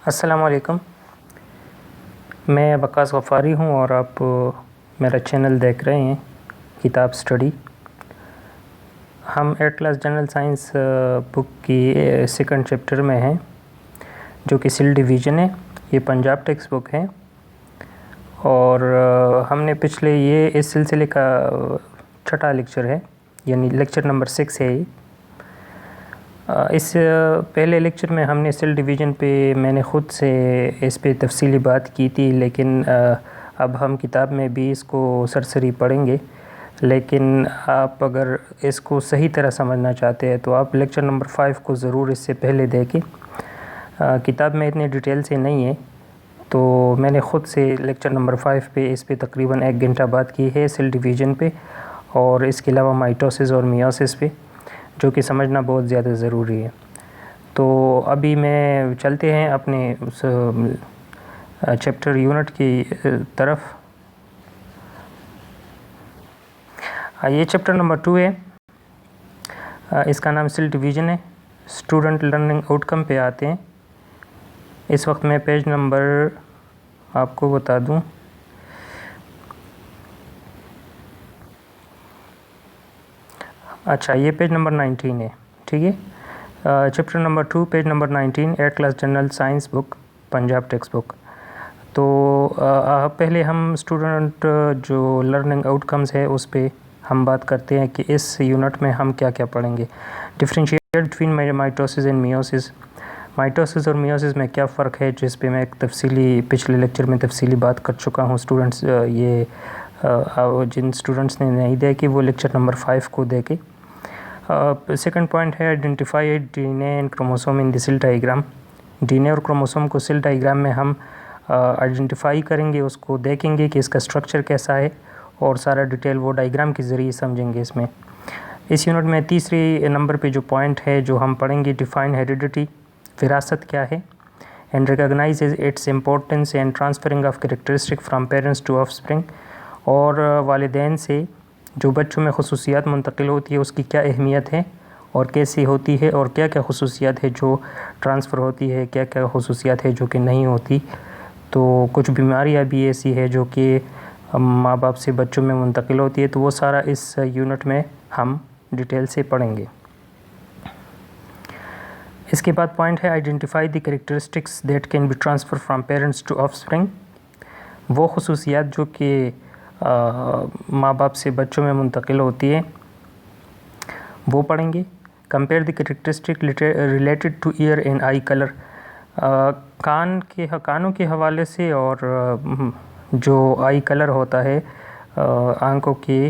अस्सलामुअलैकुम। मैं वक्कास गफ़ारी हूँ और आप मेरा चैनल देख रहे हैं किताब स्टडी। हम 8th class general science book की सेकंड चैप्टर में हैं, जो कि सेल डिवीज़न है। ये पंजाब टेक्स्ट बुक है और हमने पिछले ये इस सिलसिले का छठा लेक्चर है, यानी लेक्चर नंबर 6 है। इस पहले लेक्चर में हमने सेल डिवीज़न पे मैंने ख़ुद से इस पे तफसीली बात की थी, लेकिन अब हम किताब में भी इसको सरसरी पढ़ेंगे। लेकिन आप अगर इसको सही तरह समझना चाहते हैं तो आप लेक्चर नंबर 5 को ज़रूर इससे पहले देखें। किताब में इतने डिटेल से नहीं है, तो मैंने ख़ुद से लेक्चर नंबर 5 पे इस पे तकरीबन 1 घंटा बात की है सेल डिवीज़न पे, और इसके अलावा माइटोसिस और मियोसिस पे, जो कि समझना बहुत ज़्यादा ज़रूरी है। तो अभी मैं चलते हैं अपने उस चैप्टर यूनिट की तरफ। ये चैप्टर नंबर 2 है। इसका नाम सेल डिवीज़न है। स्टूडेंट लर्निंग आउटकम पे आते हैं। इस वक्त मैं पेज नंबर आपको बता दूं, अच्छा ये पेज नंबर 19 है, ठीक है। Chapter number 2 page number 19, 8th class general science book Punjab text book. तो पहले हम स्टूडेंट जो लर्निंग आउटकम्स है उस पे हम बात करते हैं कि इस यूनिट में हम क्या क्या पढ़ेंगे। Differentiate between mitosis and meiosis. Mitosis और मियोसिस में क्या फ़र्क है, जिस पे मैं एक तफसीली पिछले लेक्चर में तफसीली बात कर चुका हूँ। स्टूडेंट्स जिन स्टूडेंट्स ने नहीं देखी वो लेक्चर नंबर 5 को देखे। सेकंड पॉइंट है identify DNA and chromosome in the cell diagram. DNA और क्रोमोसोम को सेल डायग्राम में हम आइडेंटिफाई करेंगे, उसको देखेंगे कि इसका स्ट्रक्चर कैसा है, और सारा डिटेल वो डायग्राम के ज़रिए समझेंगे इसमें। इस यूनिट में तीसरी नंबर पे जो पॉइंट है जो हम पढ़ेंगे, डिफाइन हेरिडिटी, विरासत क्या है, and recognize its importance and transferring of characteristic from parents to offspring. और वालिदैन से जो बच्चों में खसूसियात मुंतकिल होती है उसकी क्या अहमियत है और कैसे होती है, और क्या क्या खसूसियात है जो ट्रांसफ़र होती है, क्या क्या खसूसियात है जो कि नहीं होती। तो कुछ बीमारियां भी ऐसी है जो कि माँ बाप से बच्चों में मुंतकिल होती है, तो वो सारा इस यूनिट में हम डिटेल से पढ़ेंगे। इसके बाद पॉइंट है identify the characteristics that can be transfer from parents to offspring. वो खसूसियात जो कि माँ बाप से बच्चों में मुंतकिल होती है वो पढ़ेंगे। Compare the characteristic related two year and I colour. कानों के हवाले से और जो आई कलर होता है आंखों के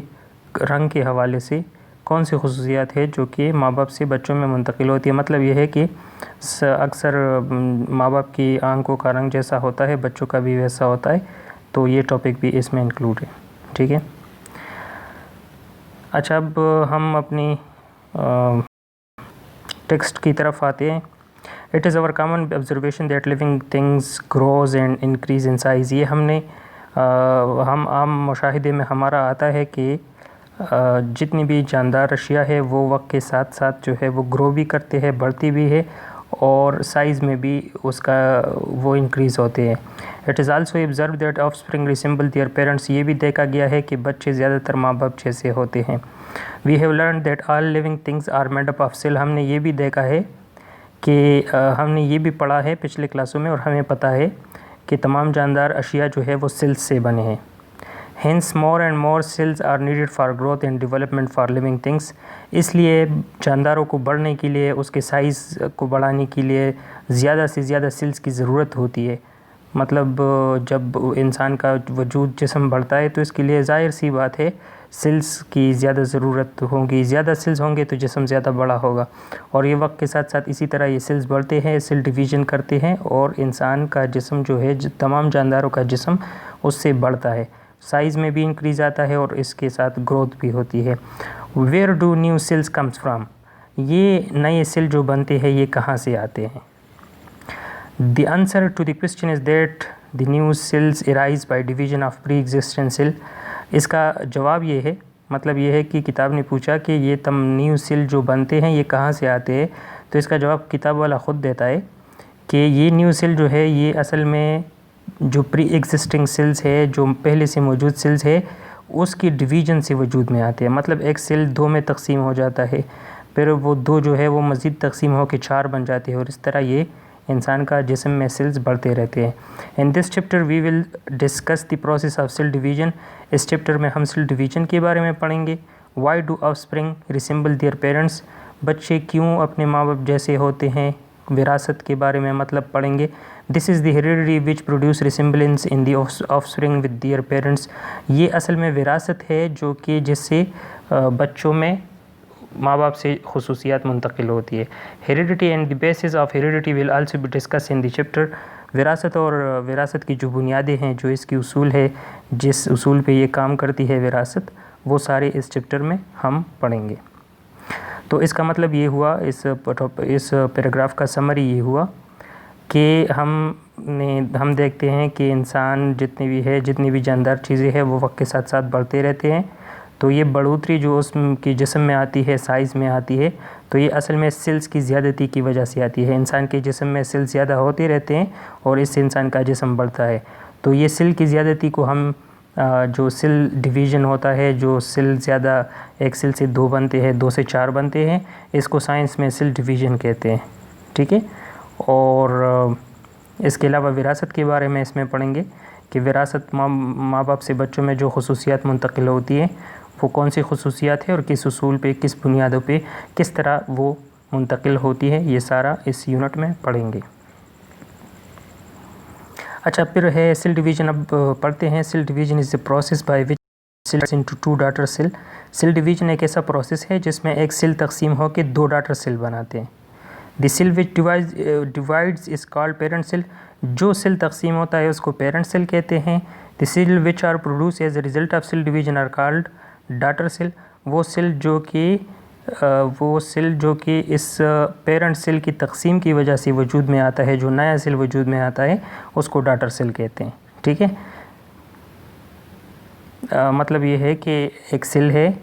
रंग के हवाले से कौन सी खसूसियात है जो कि माँ बाप से बच्चों में मुंतकिल होती है। मतलब यह है कि अक्सर माँ बाप की आंखों का रंग जैसा होता है बच्चों का भी वैसा होता है, तो ये टॉपिक भी इसमें इंक्लूड है, ठीक है। अच्छा, अब हम अपनी टेक्स्ट की तरफ आते हैं। It is our common observation that living things grows and increase in size. ये हमने हम आम मुशाहिदे में हमारा आता है कि जितनी भी जानदार अशिया है वो वक्त के साथ साथ जो है वो ग्रो भी करते हैं, बढ़ती भी है, और साइज़ में भी उसका वो इंक्रीज़ होते हैं। It is also observe that offspring resemble their parents. ये भी देखा गया है कि बच्चे ज़्यादातर माँ बाप जैसे होते हैं। We have learn that all living things are made up of cell. हमने ये भी देखा है कि हमने ये भी पढ़ा है पिछले क्लासों में, और हमें पता है कि तमाम जानदार अशिया जो है वो सेल्स से बने हैं। Hence more and more cells are needed for growth and development for living things। इसलिए जानदारों को बढ़ने के लिए, उसके साइज़ को बढ़ाने के लिए ज़्यादा से ज़्यादा सेल्स की ज़रूरत होती है। मतलब जब इंसान का वजूद जिस्म बढ़ता है तो इसके लिए ज़ाहिर सी बात है सेल्स की ज़्यादा ज़रूरत होगी। ज़्यादा सेल्स होंगे तो जिस्म ज़्यादा बड़ा होगा, और ये वक्त के साथ साथ इसी तरह ये सेल्स बढ़ते हैं, सेल डिवीज़न करते हैं, और इंसान का जिस्म जो है तमाम जानदारों का जिस्म उससे बढ़ता है, साइज़ में भी इंक्रीज़ आता है और इसके साथ ग्रोथ भी होती है। Where do new cells comes from. ये नए सेल जो बनते हैं ये कहाँ से आते हैं। The answer to the question is that the new cells arise by division of pre existent cell. इसका जवाब ये है, मतलब ये है कि किताब ने पूछा कि ये न्यू सेल जो बनते हैं ये कहाँ से आते हैं, तो इसका जवाब किताब वाला ख़ुद देता है कि ये न्यू सेल जो है ये असल में जो प्री एग्जिस्टिंग सेल्स है, जो पहले से मौजूद सेल्स है, उसकी डिवीज़न से वजूद में आते हैं। मतलब एक सेल 2 में तकसीम हो जाता है, फिर वो 2 जो है वो मज़ीद तकसीम हो के 4 बन जाते हैं, और इस तरह ये इंसान का जिस्म में सेल्स बढ़ते रहते हैं। In this chapter we will discuss the process of cell division. इस चैप्टर में हम सेल डिवीज़न के बारे में पढ़ेंगे। Why do offspring resemble their parents, बच्चे क्यों अपने माँ बाप जैसे होते हैं, विरासत के बारे में मतलब पढ़ेंगे। This is the heredity which produce resemblance in the offspring with their parents, ये असल में विरासत है जो कि जिससे बच्चों में माँ बाप से खुसूसियात मुंतकिल होती है। Heredity and the basis of heredity will also be discuss in the chapter. विरासत और विरासत की जो बुनियादें हैं, जो इसकी उसूल है, जिस उसूल पे ये काम करती है विरासत, वो सारे इस चैप्टर में हम पढ़ेंगे। तो इसका मतलब ये हुआ, इस पैराग्राफ का समरी ये हुआ कि हम देखते हैं कि इंसान जितनी भी जानदार चीज़ें हैं वो वक्त के साथ साथ बढ़ते रहते हैं। तो ये बढ़ोतरी जो उसकी जिस्म में आती है, साइज़ में आती है, तो ये असल में सेल्स की ज़्यादती की वजह से आती है। इंसान के जिस्म में सेल ज़्यादा होते रहते हैं और इससे इंसान का जिस्म बढ़ता है। तो ये सेल की ज़्यादती को हम जो सेल डिवीज़न होता है, जो सेल ज़्यादा, एक सेल से 2 बनते हैं, 2 से 4 बनते हैं, इसको साइंस में सेल डिवीज़न कहते हैं। ठीक है। और इसके अलावा विरासत के बारे में इसमें पढ़ेंगे कि विरासत माँ बाप से बच्चों में जो खुसूसियात मुंतकिल होती है वो कौन सी खुसूसियात है और किस उसूल पे, किस बुनियादों पे, किस तरह वो मुंतकिल होती है, ये सारा इस यूनिट में पढ़ेंगे। अच्छा, फिर है सेल डिवीज़न। अब पढ़ते हैं। Cell division is the process by which cells into 2 daughter cell. Cell division एक ऐसा प्रोसेस है जिसमें एक सेल तकसीम होकर 2 डॉटर सेल बनाते हैं। The cell which divides is called parent cell. जो सेल तकसीम होता है उसको पेरेंट सेल कहते हैं। The cell which are produce as a result of cell division are called daughter cell. वो सेल जो कि इस पेरेंट सेल की तकसीम की वजह से वजूद में आता है, जो नया सेल वजूद में आता है, उसको डॉटर सेल कहते हैं। ठीक है। मतलब ये है कि एक सेल है,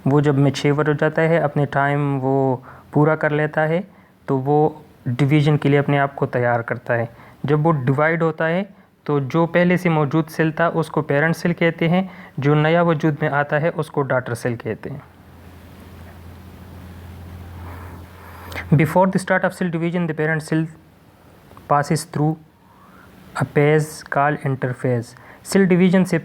वो जब मैच्योर हो जाता है, अपने टाइम वो पूरा कर लेता है, तो वो डिवीज़न के लिए अपने आप को तैयार करता है। जब वो डिवाइड होता है तो जो पहले से मौजूद सेल था उसको पेरेंट सेल कहते हैं, जो नया वजूद में आता है उसको डॉटर सेल कहते हैं। Before the start of cell division the parent cell passes through a phase called interphase. Cell division से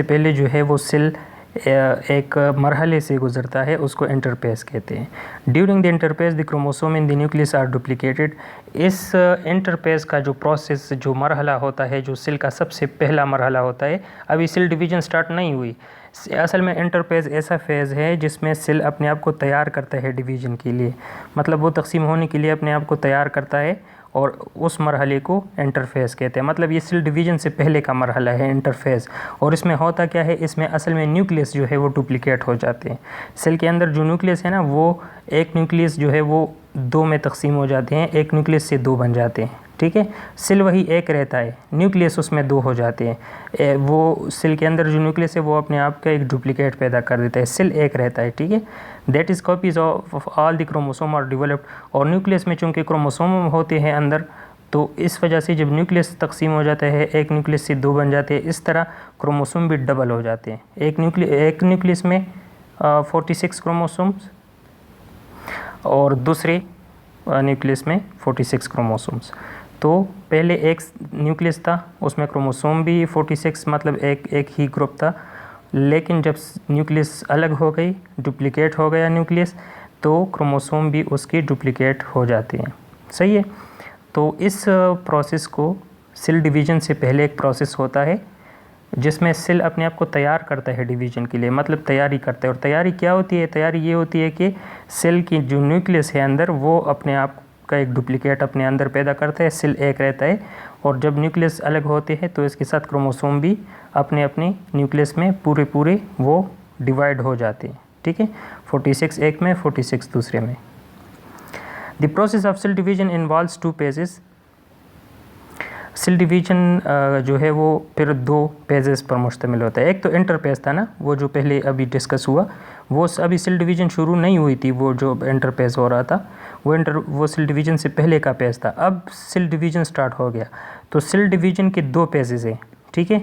पहले जो है वो सेल एक मरहले से गुज़रता है, उसको इंटरपेज कहते हैं। During the interphase the chromosome in the nucleus are duplicated. इस इंटरपेज का जो प्रोसेस, जो मरहला होता है, जो सेल का सबसे पहला मरहला होता है, अभी सेल डिवीज़न स्टार्ट नहीं हुई। असल में इंटरपेज ऐसा फेज़ है जिसमें सेल अपने आप को तैयार करता है डिवीज़न के लिए, मतलब वो तकसीम होने के लिए अपने आप को तैयार करता है, और उस मरहले को इंटरफेज़ कहते हैं। मतलब ये सेल डिवीज़न से पहले का मरहला है इंटरफेज़। और इसमें होता क्या है, इसमें असल में न्यूक्लियस जो है वो डुप्लीकेट हो जाते हैं। सेल के अंदर जो न्यूक्लियस है ना, वो एक न्यूक्लियस जो है वो 2 में तकसीम हो जाते हैं, एक न्यूक्लियस से 2 बन जाते हैं। ठीक है। सेल वही एक रहता है, न्यूक्लियस उसमें 2 हो जाते हैं। वो सेल के अंदर जो न्यूक्लियस है वो अपने आप का एक डुप्लीकेट पैदा कर देता है, सेल एक रहता है। ठीक है। That is copies of all the chromosome are developed. और न्यूक्लियस में चूँकि क्रोमोसोम होते हैं अंदर, तो इस वजह से जब न्यूक्लियस तकसीम हो जाता है, एक न्यूक्लियस से 2 बन जाते हैं, इस तरह क्रोमोसोम भी डबल हो जाते हैं। एक न्यूक्लियस में 46 क्रोमोसोम्स और दूसरे न्यूक्लियस में 46 क्रोमोसोम्स। तो पहले एक न्यूक्लियस था, उसमें क्रोमोसोम भी 46, मतलब एक ही ग्रुप था। लेकिन जब न्यूक्लियस अलग हो गई, डुप्लीकेट हो गया न्यूक्लियस, तो क्रोमोसोम भी उसके डुप्लीकेट हो जाते हैं। सही है। तो इस प्रोसेस को, सेल डिवीज़न से पहले एक प्रोसेस होता है जिसमें सेल अपने आप को तैयार करता है डिवीज़न के लिए, मतलब तैयारी करता है। और तैयारी क्या होती है? तैयारी ये होती है कि सेल की जो न्यूक्लियस है अंदर, वो अपने आप का एक डुप्लीकेट अपने अंदर पैदा करता है, सेल एक रहता है। और जब न्यूक्लियस अलग होते हैं तो इसके साथ क्रोमोसोम भी अपने अपने न्यूक्लियस में पूरे वो डिवाइड हो जाते हैं। ठीक है। 46 एक में, 46 दूसरे में। The process of cell division involves 2 phases. Cell division जो है वो फिर 2 फेजेस पर मुश्तमिल होता है। एक तो इंटरपेज था ना, वो जो पहले अभी डिस्कस हुआ, वो अभी सेल डिवीज़न शुरू नहीं हुई थी, वो जो इंटरपेज हो रहा था वो सेल डिवीज़न से पहले का पेज था। अब सेल डिवीज़न स्टार्ट हो गया। तो सेल डिवीज़न के 2 पेजेस हैं, ठीक है।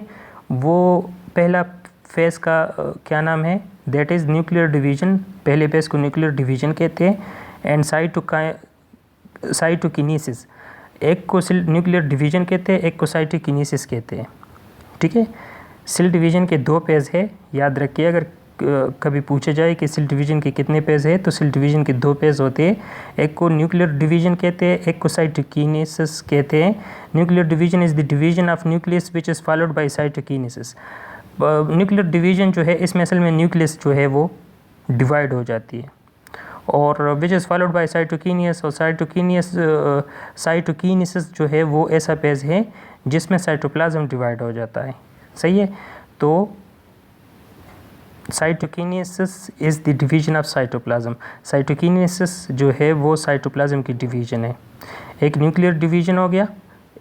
वो पहला फेज़ का क्या नाम है, दैट इज़ न्यूक्लियर डिवीज़न। पहले पेज को न्यूक्लियर डिवीज़न कहते हैं। एंड साइटोकिनेसिस, एक को सेल न्यूक्लियर डिवीज़न कहते हैं, एक को साइटोकिनेसिस कहते हैं, ठीक है। सेल डिवीज़न के 2 पेज है, याद रखिए। अगर कभी पूछा जाए कि सेल डिवीज़न के कितने पेज है, तो सेल डिवीज़न के 2 पेज होते हैं। एक को न्यूक्लियर डिवीज़न कहते हैं, एक को साइटोकिनेसिस कहते हैं। Nuclear division is the division of nucleus which is followed by cytokinesis. Nuclear division जो है, इसमें असल में न्यूक्लियस जो है वो डिवाइड हो जाती है, और विच इज़ फॉलोड बाय साइटोकिनियस। और साइटोकिनेसिस जो है वो ऐसा पेज है जिसमें साइटोप्लाज्म डिवाइड हो जाता है, सही है। तो cytokinesis is the division of cytoplasm. Cytokinesis जो है वो साइटोप्लाज्म की डिवीज़न है। एक न्यूक्लियर डिवीज़न हो गया,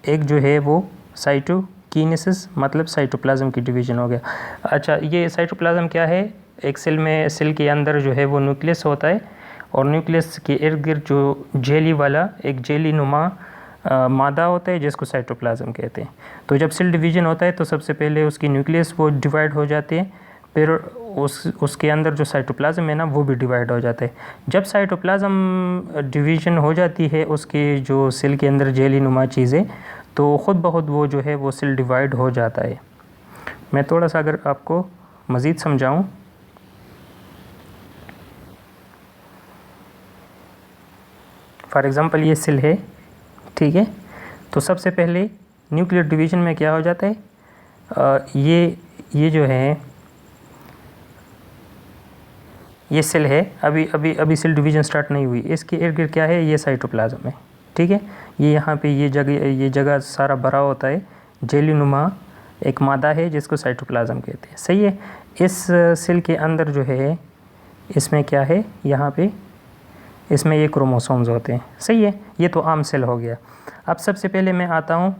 एक जो है वो साइटोकिनेसिस मतलब साइटोप्लाज्म की डिवीज़न हो गया। अच्छा, ये साइटोप्लाज्म क्या है? एक सेल के अंदर जो है वो न्यूक्लियस होता है, और न्यूक्लियस के इर्द गिर्द जो जेली वाला एक जेली नुमा मादा होता है जिसको साइटोप्लाज्म कहते हैं। तो जब सेल डिवीज़न होता है तो सबसे पहले उसकी न्यूक्लियस वो डिवाइड हो जाती है, फिर उसके अंदर जो साइटोप्लाज्म है ना वो भी डिवाइड हो जाता है। जब साइटोप्लाज्म डिवीज़न हो जाती है उसके जो सेल के अंदर जेली नुमा चीज़ें, तो ख़ुद ब खुद वो जो है वो सेल डिवाइड हो जाता है। मैं थोड़ा सा अगर आपको मज़ीद समझाऊँ, फॉर एग्ज़ाम्पल ये सेल है, ठीक है। तो सबसे पहले न्यूक्लियर डिवीज़न में क्या हो जाता है, ये जो है ये सेल है, अभी सेल डिवीज़न स्टार्ट नहीं हुई। इसके इर्द गिर्द क्या है, ये साइटोप्लाज्म है, ठीक है। ये यहाँ पे ये जगह सारा भरा होता है, जेली नुमा एक मादा है जिसको साइटोप्लाज्म कहते हैं, सही है। इस सेल के अंदर जो है इसमें क्या है, यहाँ पे इसमें ये क्रोमोसोम्स होते हैं, सही है। ये तो आम सेल हो गया। अब सबसे पहले मैं आता हूँ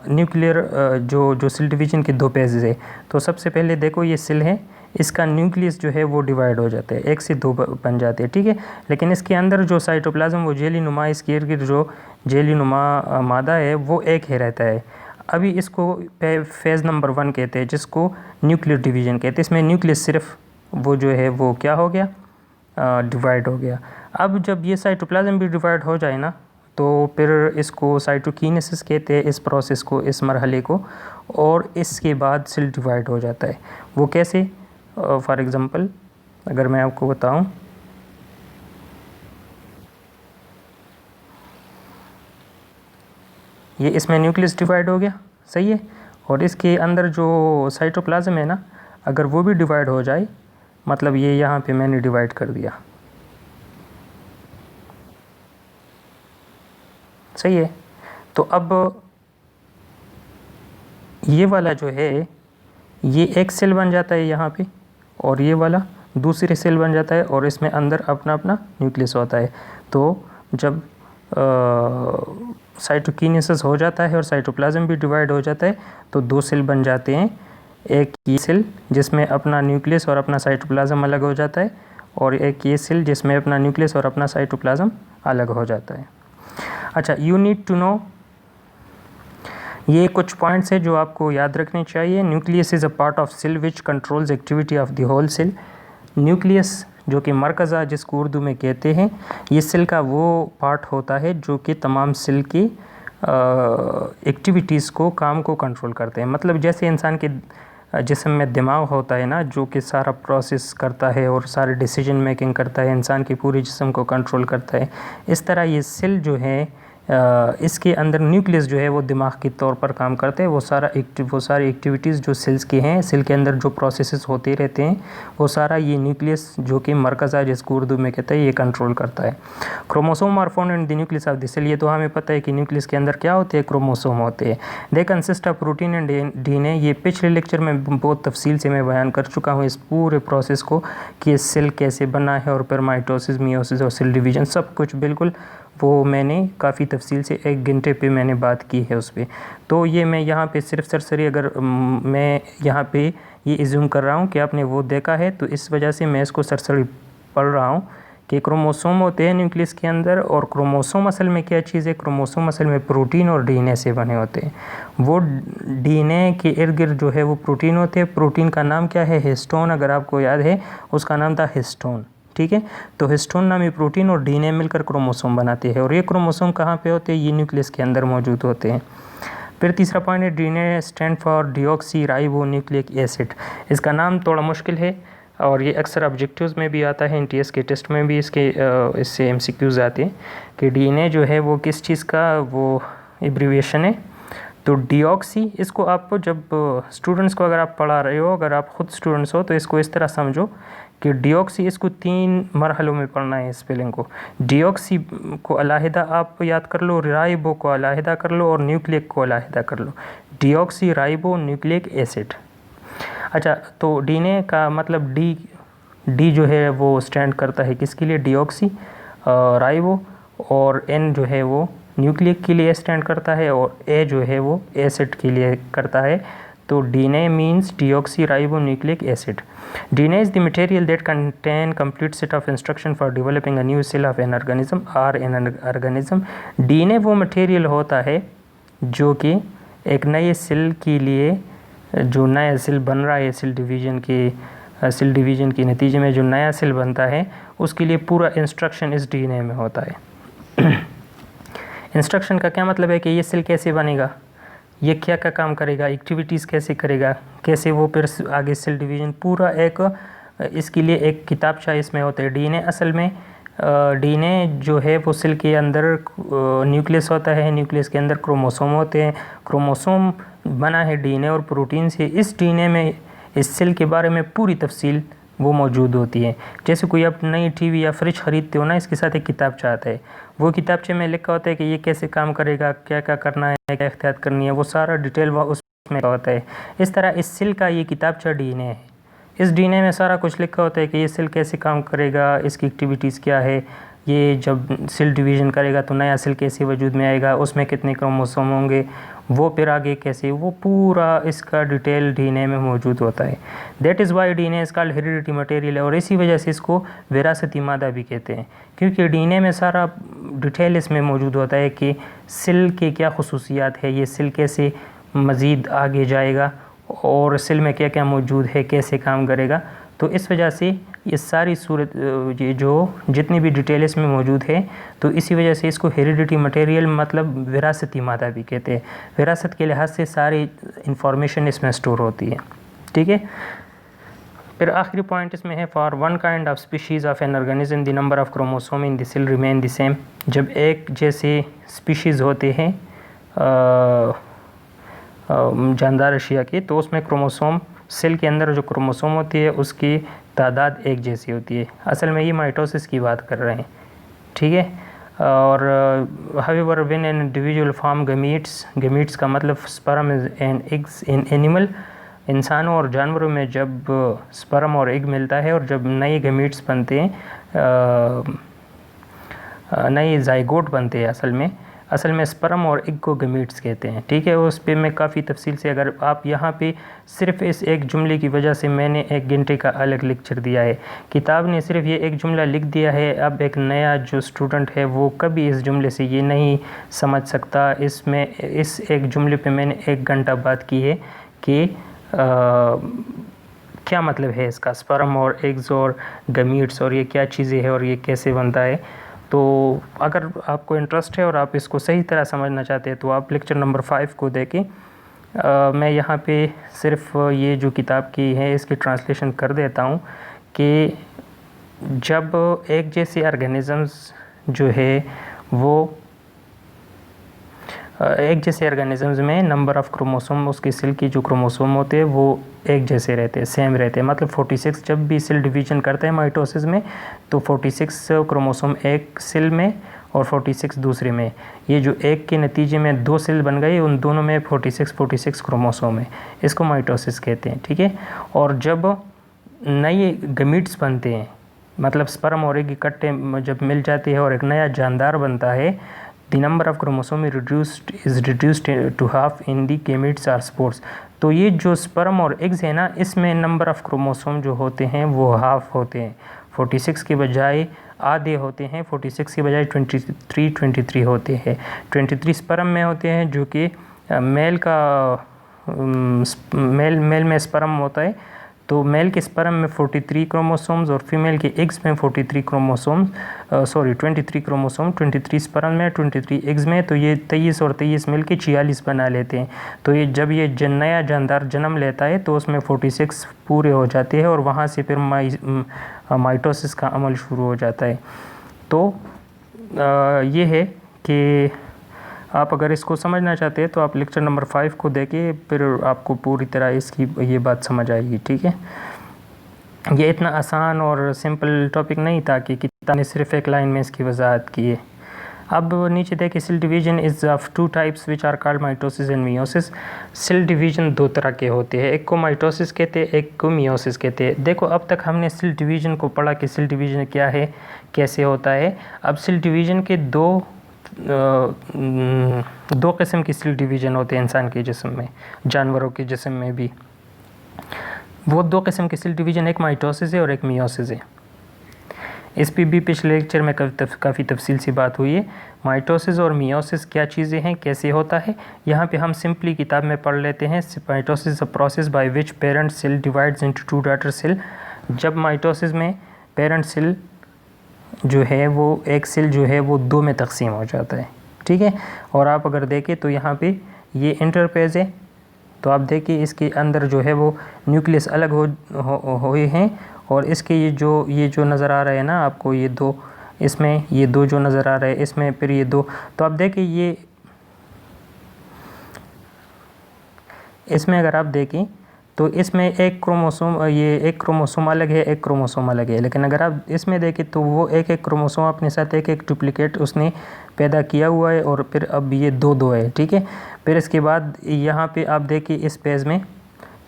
न्यूक्लियर जो सेल डिवीज़न के 2 पेजेस है। तो सबसे पहले देखो ये सेल है, इसका न्यूक्लियस जो है वो डिवाइड हो जाता है, 1 से 2 बन जाते हैं, ठीक है। लेकिन इसके अंदर जो साइटोप्लाज्म वो जेली नुमा, इसके इर्द गिर्द जो जेली नुमा मादा है वो एक ही रहता है। अभी इसको फेज़ नंबर 1 कहते हैं, जिसको न्यूक्लियर डिवीज़न कहते हैं। इसमें न्यूक्लियस सिर्फ वो जो है वो क्या हो गया, डिवाइड हो गया। अब जब ये साइटोप्लाज्म भी डिवाइड हो जाए ना, तो फिर इसको साइटोकिनेसिस कहते हैं, इस प्रोसेस को, इस मरहले को। और इसके बाद सेल डिवाइड हो जाता है। वो कैसे? फॉर एग्ज़ाम्पल अगर मैं आपको बताऊं, ये इसमें न्यूक्लियस डिवाइड हो गया, सही है। और इसके अंदर जो साइटोप्लाज्म है ना, अगर वो भी डिवाइड हो जाए, मतलब ये यहाँ पे मैंने डिवाइड कर दिया, सही है। तो अब ये वाला जो है ये एक सेल बन जाता है यहाँ पे, और ये वाला दूसरे सेल बन जाता है, और इसमें अंदर अपना अपना न्यूक्लियस होता है। तो जब साइटोकिनेसिस हो जाता है और साइटोप्लाज्म भी डिवाइड हो जाता है, तो 2 सेल बन जाते हैं। एक ये सेल जिसमें अपना न्यूक्लियस और अपना साइटोप्लाज्म अलग हो जाता है, और एक ये सेल जिसमें अपना न्यूक्लियस और अपना साइटोप्लाज्म अलग हो जाता है। अच्छा, यू नीड टू नो, ये कुछ पॉइंट्स है जो आपको याद रखने चाहिए। Nucleus is a part of cell which controls activity of the whole cell. Nucleus जो कि मरकज़ा जिसको उर्दू में कहते हैं, ये सेल का वो पार्ट होता है जो कि तमाम सेल की एक्टिविटीज़ को, काम को कंट्रोल करते हैं। मतलब जैसे इंसान के जिस्म में दिमाग होता है ना, जो कि सारा प्रोसेस करता है और सारे डिसीजन मेकिंग करता है, इंसान के पूरे जिस्म को कंट्रोल करता है, इस तरह ये सेल जो है इसके अंदर न्यूक्लियस जो है वो दिमाग के तौर पर काम करते हैं। वो सारी एक्टिविटीज़ जो सेल्स की हैं, सेल के अंदर जो प्रोसेसेस होते रहते हैं, वो सारा ये न्यूक्लियस जो कि मरकज़ है जिसको उर्दू में कहते हैं, ये कंट्रोल करता है। Chromosome are found in the nucleus of the cell. ये तो हमें पता है कि न्यूक्लियस के अंदर क्या होते हैं, क्रोमोसोम होते हैं। They consist of protein and DNA. ये पिछले लेक्चर में बहुत तफसील से मैं बयान कर चुका हूँ इस पूरे प्रोसेस को, कि सेल कैसे बना है, और फिर माइटोसिस, मियोसिस और सेल डिवीज़न, सब कुछ बिल्कुल वो मैंने काफ़ी तफसील से 1 घंटे पे मैंने बात की है उस पर। तो ये मैं यहाँ पे सिर्फ सरसरी अगर मैं यहाँ पे ये इज़्यूम कर रहा हूँ कि आपने वो देखा है, तो इस वजह से मैं इसको सरसरी पढ़ रहा हूँ कि क्रोमोसोम होते हैं न्यूक्लियस के अंदर, और क्रोमोसोम असल में क्या चीज़ है, क्रोमोसोम असल में प्रोटीन और डीएनए से बने होते हैं। वो डीएनए के इर्द गिर्द जो है वो प्रोटीन होते हैं। प्रोटीन का नाम क्या है, हिस्टोन, अगर आपको याद है उसका नाम था हिस्टोन, ठीक है। तो हिस्टोन नामी प्रोटीन और डीएनए मिलकर क्रोमोसोम बनाते हैं, और ये क्रोमोसोम कहाँ पे होते हैं, ये न्यूक्लियस के अंदर मौजूद होते हैं। फिर तीसरा पॉइंट है DNA stand for deoxy ribo nucleic acid. इसका नाम थोड़ा मुश्किल है और ये अक्सर ऑब्जेक्टिव्स में भी आता है, एनटीएस के टेस्ट में भी इससे एमसीक्यूज आते हैं कि डीएनए जो है वो किस चीज़ का वो एब्रीविएशन है। तो डीऑक्सी, इसको आप जब स्टूडेंट्स को अगर आप पढ़ा रहे हो, अगर आप ख़ुद स्टूडेंट्स हो, तो इसको इस तरह समझो कि डीऑक्सी, इसको 3 मरहलों में पढ़ना है स्पेलिंग को। डीऑक्सी को अलहदा आप याद कर लो, राइबो को अलहदा कर लो और न्यूक्लिक को अलहदा कर लो। Deoxyribonucleic acid. अच्छा, तो डीएनए का मतलब डी जो है वो स्टैंड करता है किसके लिए, डीऑक्सी राइबो, और एन जो है वो न्यूक्लिक के लिए स्टैंड करता है, और ए जो है वो एसिड के लिए करता है। तो DNA means deoxyribonucleic acid. DNA is the material that contain complete set of instruction for developing a new cell of an organism or an organism. DNA वो मटेरियल होता है जो कि एक नए सेल के लिए, जो नया सेल बन रहा है, सेल डिवीजन के नतीजे में जो नया सेल बनता है, उसके लिए पूरा इंस्ट्रक्शन इस डीएनए में होता है। इंस्ट्रक्शन का क्या मतलब है कि ये सेल कैसे बनेगा, ये क्या क्या काम करेगा, एक्टिविटीज़ कैसे करेगा, कैसे वो फिर आगे सेल डिवीज़न, पूरा एक इसके लिए एक किताबचा इसमें होता है। डीएनए असल में डीएनए जो है वो सेल के अंदर न्यूक्लियस होता है, न्यूक्लियस के अंदर क्रोमोसोम होते हैं। क्रोमोसोम बना है डीएनए और प्रोटीन से। इस डीएनए में इस सेल के बारे में पूरी तफसील वो मौजूद होती है। जैसे कोई आप नई टीवी या फ्रिज ख़रीदते हो ना, इसके साथ एक किताबचा आता है, वो किताबचे में लिखा होता है कि ये कैसे काम करेगा, क्या क्या करना है, क्या एहतियात करनी है, वो सारा डिटेल उसमें होता है। इस तरह इस सेल का ये किताबचा डीएनए है। इस डीएनए में सारा कुछ लिखा होता है कि ये सेल कैसे काम करेगा, इसकी एक्टिविटीज़ क्या है, ये जब सेल डिवीज़न करेगा तो नया सेल कैसे वजूद में आएगा, उसमें कितने क्रोमोसोम होंगे, वो फिर आगे कैसे, वो पूरा इसका डिटेल डीएनए में मौजूद होता है। That is why DNA is called heredity material, और इसी वजह से इसको विरासती मादा भी कहते हैं, क्योंकि डीएनए में सारा डिटेल इसमें मौजूद होता है कि सेल के क्या खुसूसियात है, ये सेल कैसे मज़ीद आगे जाएगा, और सेल में क्या क्या मौजूद है, कैसे काम करेगा। तो इस वजह से ये सारी सूरत, ये जो जितनी भी डिटेल इसमें मौजूद है, तो इसी वजह से इसको हेरिडिटी मटेरियल मतलब विरासती मादा भी कहते हैं। विरासत के लिहाज से सारी इंफॉर्मेशन इसमें स्टोर होती है, ठीक है। फिर आखिरी पॉइंट इसमें है, for one kind of species of an organism the number of chromosome in the cell remain the same. जब एक जैसे स्पीशीज़ होते हैं जानदार अशिया के, तो उसमें क्रोमोसोम, सेल के अंदर जो क्रोमोसोम होती है उसकी तादाद एक जैसी होती है। असल में ये माइटोसिस की बात कर रहे हैं, ठीक है। और however when an individual form gametes का मतलब sperm and eggs in animal, इंसानों और जानवरों में जब स्पर्म और एग मिलता है और जब नए गमीट्स बनते हैं, नए जाइगोट बनते हैं, असल में स्पर्म और एग को गमीट्स कहते हैं, ठीक है। उस पर मैं काफ़ी तफसील से, अगर आप यहाँ पे सिर्फ इस एक जुमले की वजह से मैंने 1 घंटे का अलग लेक्चर दिया है। किताब ने सिर्फ ये एक जुमला लिख दिया है। अब एक नया जो स्टूडेंट है वो कभी इस जुमले से ये नहीं समझ सकता। इसमें इस एक जुमले पे मैंने 1 घंटा बात की है कि क्या मतलब है इसका, स्पर्म और एग्स और गमीट्स, और ये क्या चीज़ें हैं और ये कैसे बनता है। तो अगर आपको इंटरेस्ट है और आप इसको सही तरह समझना चाहते हैं तो आप लेक्चर नंबर 5 को देखें। मैं यहाँ पे सिर्फ ये जो किताब की है इसकी ट्रांसलेशन कर देता हूँ कि जब एक जैसे ऑर्गेनिज़म्स जो है वो एक जैसे ऑर्गेनिज़म्स में नंबर ऑफ़ क्रोमोसोम, उसके सेल की जो क्रोमोसोम होते हैं वो एक जैसे रहते हैं, सेम रहते हैं। मतलब 46 जब भी सेल डिवीजन करते हैं माइटोसिस में, तो 46 क्रोमोसोम एक सेल में और 46 दूसरे में। ये जो एक के नतीजे में 2 सेल बन गए, उन दोनों में 46 क्रोमोसोम है। इसको माइटोसिस कहते हैं, ठीक है। और जब नए गमीट्स बनते हैं, मतलब स्पर्म और एग इकट्ठे जब मिल जाती है और एक नया जानदार बनता है, the number of chromosome is reduced to half in the gametes or spores. तो ये जो स्पर्म और एग्स है ना, इसमें नंबर ऑफ क्रोमोसोम जो होते हैं वो हाफ होते हैं, 46 के बजाय आधे होते हैं, 46 के बजाय 23 होते हैं। 23 स्पर्म में होते हैं जो कि मेल में स्पर्म होता है, तो मेल के स्पर्म में 43 क्रोमोसोम्स और फीमेल के एग्स में 43 क्रोमोसोम्स 23 क्रोमोसोम, 23 स्पर्म में 23 एग्स में, तो ये 23 और 23 मिल के 46 बना लेते हैं। तो ये जब ये नया जानदार जन्म लेता है तो उसमें 46 पूरे हो जाते हैं और वहाँ से फिर माइटोसिस का अमल शुरू हो जाता है। तो ये है कि आप अगर इसको समझना चाहते हैं तो आप लेक्चर नंबर 5 को देखिए, फिर आपको पूरी तरह इसकी ये बात समझ आएगी। ठीक है, ये इतना आसान और सिंपल टॉपिक नहीं था कि किताब ने सिर्फ एक लाइन में इसकी वजाहत की है। अब नीचे देखिए, cell division is of 2 types which are called mitosis and meiosis. Cell division 2 तरह के होते हैं, एक को माइटोसिस कहते हैं, एक को मियोसिस कहते हैं। देखो, अब तक हमने सेल डिवीजन को पढ़ा कि सेल डिवीजन क्या है, कैसे होता है। अब सेल डिवीजन के दो किस्म की सेल डिवीजन होते हैं इंसान के जिस्म में, जानवरों के जिस्म में भी। वो 2 किस्म के सेल डिवीजन, एक माइटोसिस है और एक मियोसिस है। इस पर भी पिछले लेक्चर में काफ़ी तफसील से बात हुई है। माइटोसिस और मियोसिस क्या चीज़ें हैं, कैसे होता है, यहाँ पे हम सिंपली किताब में पढ़ लेते हैं। Mitosis a process by which parent cell divides into 2 daughter cell. जब माइटोसिस में पेरेंट सेल जो है वो एक सेल जो है वो 2 में तकसीम हो जाता है। ठीक है, और आप अगर देखें तो यहाँ पे ये इंटरफेज है, तो आप देखिए इसके अंदर जो है वो न्यूक्लियस अलग हुए हैं और इसके ये जो नज़र आ रहे हैं ना आपको, ये 2, इसमें ये 2 जो नज़र आ रहे हैं, इसमें फिर ये 2, तो आप देखिए ये इसमें अगर आप देखें तो इसमें एक क्रोमोसोम अलग है, एक क्रोमोसोम अलग है। लेकिन अगर आप इसमें देखें तो वो एक क्रोमोसोम अपने साथ एक डुप्लीकेट उसने पैदा किया हुआ है और फिर अब ये 2 है। ठीक है, फिर इसके बाद यहाँ पे आप देखिए इस पेज में,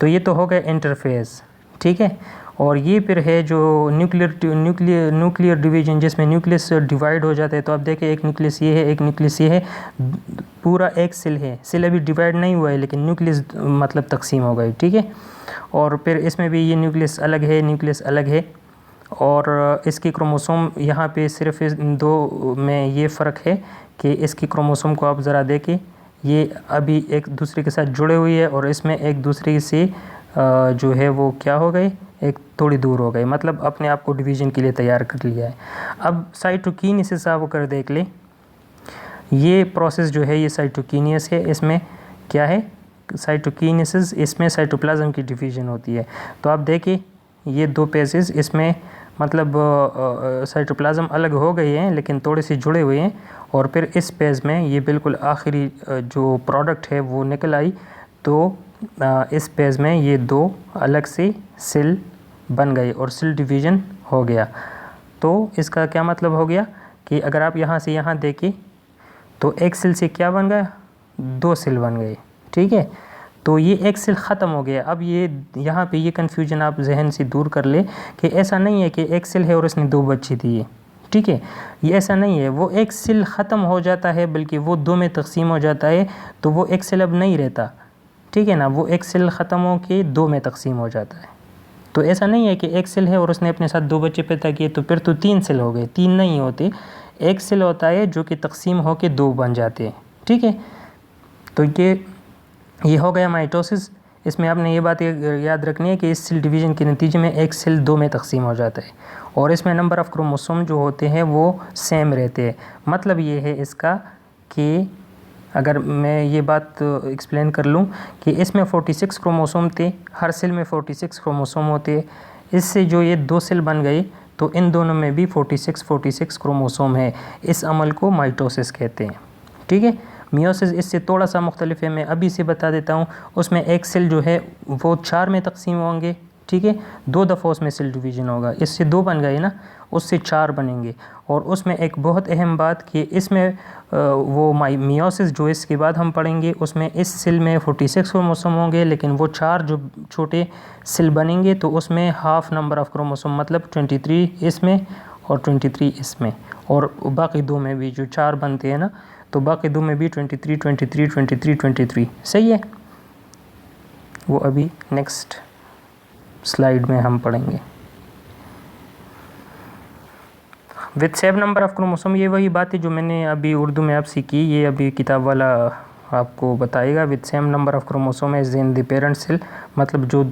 तो ये तो हो गया इंटरफेस। ठीक है, और ये फिर है जो न्यूक्लियर डिवीजन, जिसमें न्यूक्लियस डिवाइड हो जाता है। तो आप देखें एक न्यूक्लियस ये है, एक न्यूक्लियस ये है, पूरा एक सेल है। सेल अभी डिवाइड नहीं हुआ है लेकिन न्यूक्लियस मतलब तकसीम हो गई। ठीक है, और फिर इसमें भी ये न्यूक्लियस अलग है, न्यूक्लियस अलग है, और इसकी क्रोमोसोम यहाँ पे सिर्फ इस 2 में ये फ़र्क है कि इसकी क्रोमोसोम को आप ज़रा देखें, ये अभी एक दूसरे के साथ जुड़े हुई है और इसमें एक दूसरे से जो है वो क्या हो गए, एक थोड़ी दूर हो गए, मतलब अपने आप को डिवीज़न के लिए तैयार कर लिया है। अब साइटोकिनेसिस आप अगर देख लें, ये प्रोसेस जो है ये साइटोकिनियस है। इसमें क्या है, साइटोकिनेसिस, इसमें साइटोप्लाज्म की डिवीज़न होती है। तो आप देखिए ये 2 पेजेस, इसमें मतलब साइटोप्लाज्म अलग हो गए हैं लेकिन थोड़े से जुड़े हुए हैं, और फिर इस पेज में ये बिल्कुल आखिरी जो प्रोडक्ट है वो निकल आई। तो इस पेज में ये 2 अलग से सेल बन गए और सेल डिवीज़न हो गया। तो इसका क्या मतलब हो गया कि अगर आप यहाँ से यहाँ देखें तो एक सेल से क्या बन गया, 2 सेल बन गए। ठीक है, तो ये एक सेल ख़त्म हो गया। अब ये यहाँ पे ये कन्फ्यूजन आप जहन से दूर कर ले कि ऐसा नहीं है कि एक सेल है और उसने 2 बच्चे दिए। ठीक है, ये ऐसा नहीं है, वो एक सेल ख़त्म हो जाता है बल्कि वो 2 में तकसीम हो जाता है, तो वो एक सेल अब नहीं रहता। ठीक है ना, वो एक सेल ख़त्म हो के 2 में तकसीम हो जाता है। तो ऐसा नहीं है कि एक सेल है और उसने अपने साथ 2 बच्चे पैदा किए तो फिर तो 3 सेल हो गए, 3 नहीं होते, एक सेल होता है जो कि तकसीम हो के 2 बन जाते हैं। ठीक है, तो ये हो गया माइटोसिस। इसमें आपने ये बात याद रखनी है कि इस सेल डिवीज़न के नतीजे में एक सेल 2 में तकसीम हो जाता है और इसमें नंबर ऑफ़ क्रोमोसोम जो होते हैं वो सेम रहते हैं। मतलब ये है इसका कि अगर मैं ये बात एक्सप्लेन कर लूँ कि इसमें 46 क्रोमोसोम थे, हर सेल में 46 क्रोमोसोम होते, इससे जो ये 2 सेल बन गई तो इन दोनों में भी 46 क्रोमोसोम है। इस अमल को माइटोसिस कहते हैं। ठीक है, मियोसिस इससे थोड़ा सा मुख्तलिफ है, मैं अभी से बता देता हूँ। उसमें एक सेल जो है वो 4 में तकसीम होंगे। ठीक है, 2 दफ़ा उसमें सेल डिवीज़न होगा, इससे 2 बन गए ना, उससे 4 बनेंगे। और उसमें एक बहुत अहम बात कि इसमें वो मियोसिस जो इसके बाद हम पढ़ेंगे, उसमें इस सेल में 46 क्रोमोसोम होंगे, लेकिन वो 4 जो छोटे सेल बनेंगे तो उसमें हाफ नंबर ऑफ़ क्रोमोसोम, मतलब 23 इसमें और 23 इसमें, और बाकी 2 में भी जो 4 बनते हैं ना, तो बाकी 2 में भी 23 23 23 23। सही है, वो अभी नेक्स्ट स्लाइड में हम पढ़ेंगे। With same number of chromosome, ये वही बात है जो मैंने अभी उर्दू में आपसे की, ये अभी किताब वाला आपको बताएगा। With same number of chromosome as in the parent cell, मतलब जो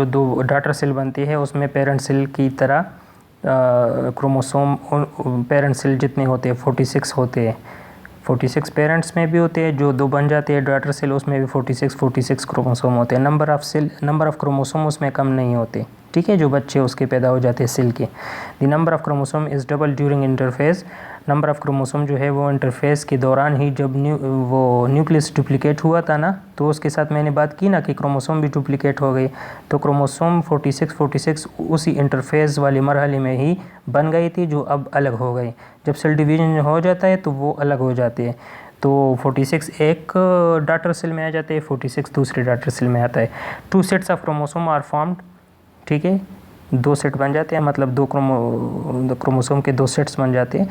दो डॉटर सेल बनती है उसमें पेरेंट सेल की तरह क्रोमोसोम पेरेंट सेल जितने होते हैं 46 होते हैं। 46 पेरेंट्स में भी होते हैं, जो 2 बन जाते हैं डॉटर सेल उसमें भी 46 क्रोमोसोम होते हैं। नंबर ऑफ़ क्रोमोसोम उसमें कम नहीं होते, ठीक है, जो बच्चे उसके पैदा हो जाते हैं सेल के। The number of chromosome is double during interphase, number of chromosome जो है वो इंटरफेस के दौरान ही, जब वो न्यूक्लियस डुप्लिकेट हुआ था ना, तो उसके साथ मैंने बात की ना कि क्रोमोसोम भी डुप्लिकेट हो गई, तो क्रोमोसोम 46 उसी इंटरफेस वाले मरहले में ही बन गई थी, जो अब अलग हो गई। जब सेल डिवीज़न हो जाता है तो वो अलग हो जाते हैं, तो 46 एक डॉटर सेल में आ जाते हैं, 46 दूसरे डॉटर सेल में आता है। 2 sets of chromosome are formed, ठीक है, 2 सेट बन जाते हैं, मतलब 2 क्रोमोसोम के 2 सेट्स बन जाते हैं।